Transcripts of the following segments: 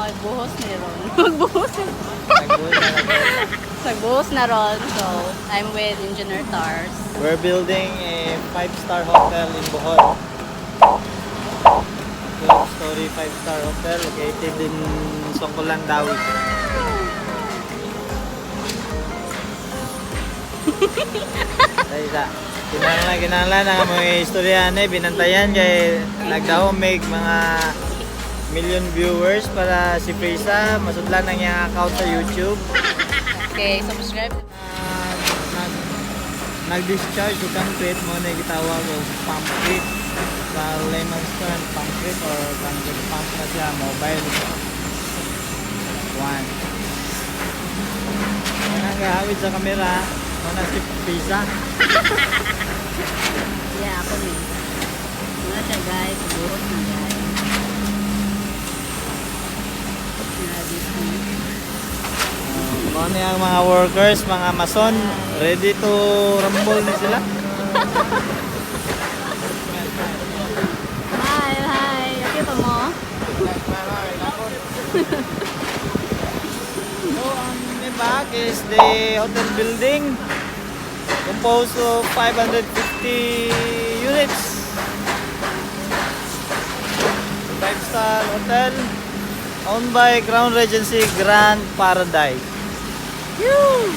magbuhos ni Ron. Magbuhos na ron. So, I'm with Engineer Tars. We're building a 5-star hotel in Bohol. 12-story 5-star hotel located in Songkolan, Dawi. Kinahanglan ang mga istorya na binantayan kay nagdaw may mga million viewers para si Prisa masudlan ang iyang account sa YouTube. Okay, subscribe. Nag-discharge yung concrete mo na gitawag o PUMPCRETE sa layman's term, PUMPCRETE or concrete pump na siya, mobile one. Nagahawid sa kamera na si Prisa. Yeah, ako rin. Wala siya guys, buhos na guys. Ano yung mga workers, mga mason, ready to rumble na sila. Hi! Nakita mo? So, ang back is the hotel building composed of 550 units. 5-star hotel owned by Crown Regency Grand Paradise. Woo!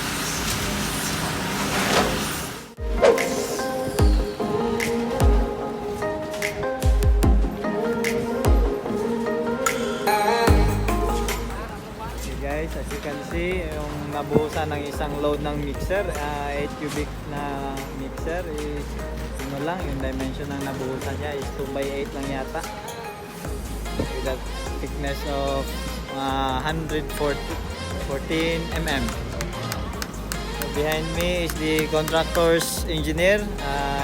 Guys, as you can see, yung nabuhusan ng isang load ng mixer, 8 cubic na mixer is ano lang, yung dimension ng nabuhusan niya is 2x8 lang yata with a thickness of 14 mm. So behind me is the contractor's engineer,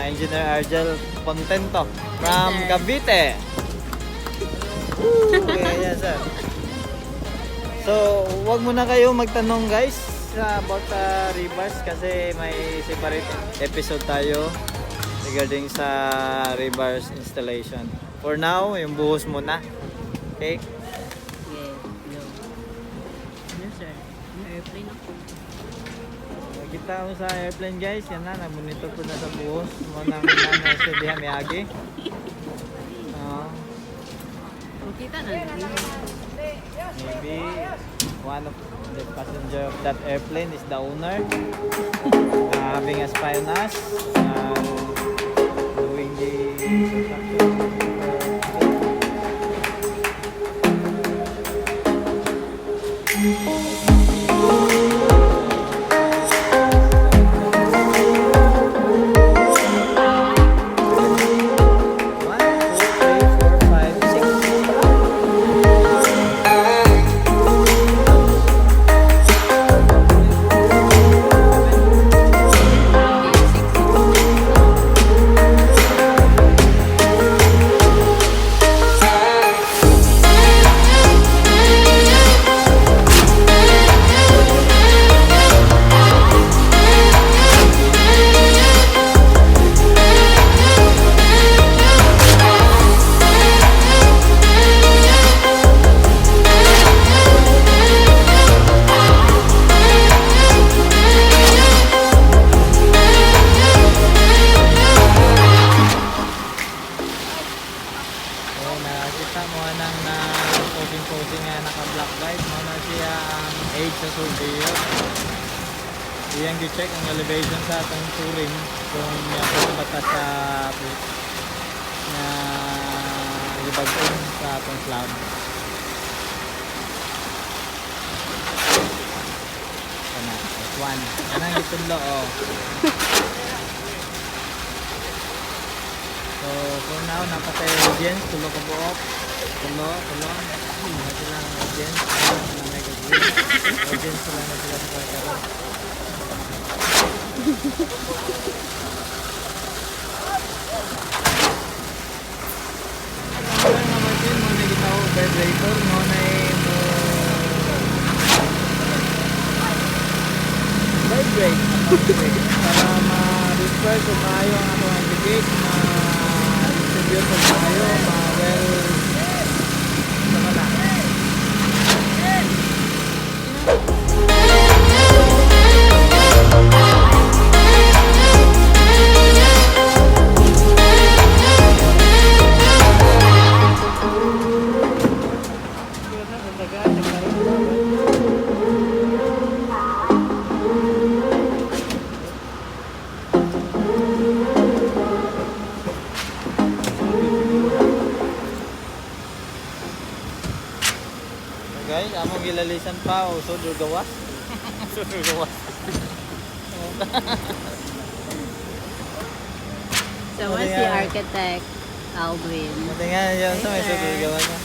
Engineer Argel Contento from Cavite. Okay, yes sir. So, wag muna kayo magtanong guys about rebars kasi may separate episode tayo regarding sa rebars installation. For now, yung buhos muna. Okay? Yes, no. Yes sir, may airplane ako. Kita ko sa airplane guys, yan na, nag-monitor po na sa buhos. Muna na sa diha may agi. Kita na. Maybe one of the passenger of that airplane is the owner having a spy on us, doing the construction. posing nga naka-black guide mo na siya ang AIDE sa surveyor. Iyang gi-check ang elevation sa atong touring kung yung batas sa na libag-on sa atong slab. Kana, one. Kanang gitudlo oh. So for now napatay audience tulo ka buok. Tulo. Hindi sila ang audience. Audience sila na sila sa karon. Vibrator mo na vibrate para ma-disperse kung maayo ang atong aggregate, ma-distribute kung maayo, ma-well sama na. Guys, among gilalisan pa o sudol gawas. Sudol gawas. Sama si architect Alvin. Mati nga yun sa may Hi, sir. sudol gawas na.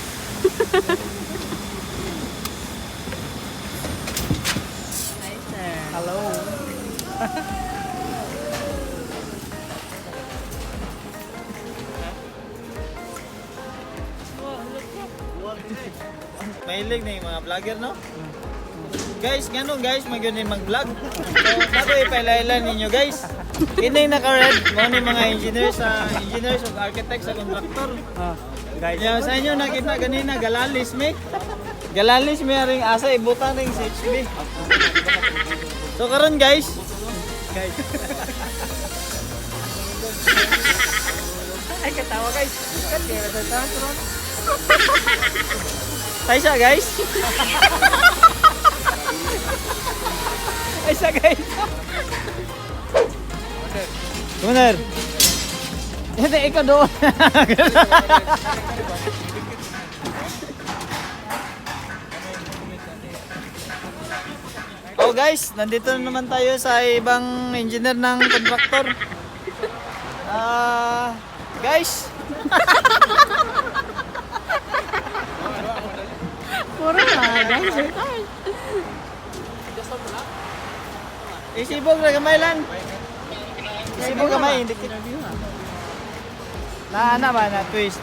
Hi, sir. Hello. Mahilig na yung mga vlogger, no? Guys, ganun guys, magaling mag-vlog. So, bago ipailaylan ninyo guys. Hindi naka-red, mga ni mga engineers of architects sa contractor. Guys, Kaya sa inyo nakita ganina, galalis me. Galalis me ring asa ibutan ring sa HB. So karon guys, ay katawa guys. Kaya sa taas. tayo siya guys. Ay siya guys. Bener. Hindi, ikaw doon. Oh guys, nandito na naman tayo sa ibang engineer ng contractor. Guys, Puro mga guys. isibog na gamay lan. Isibog gamay, hindi kita. Na ba na twist.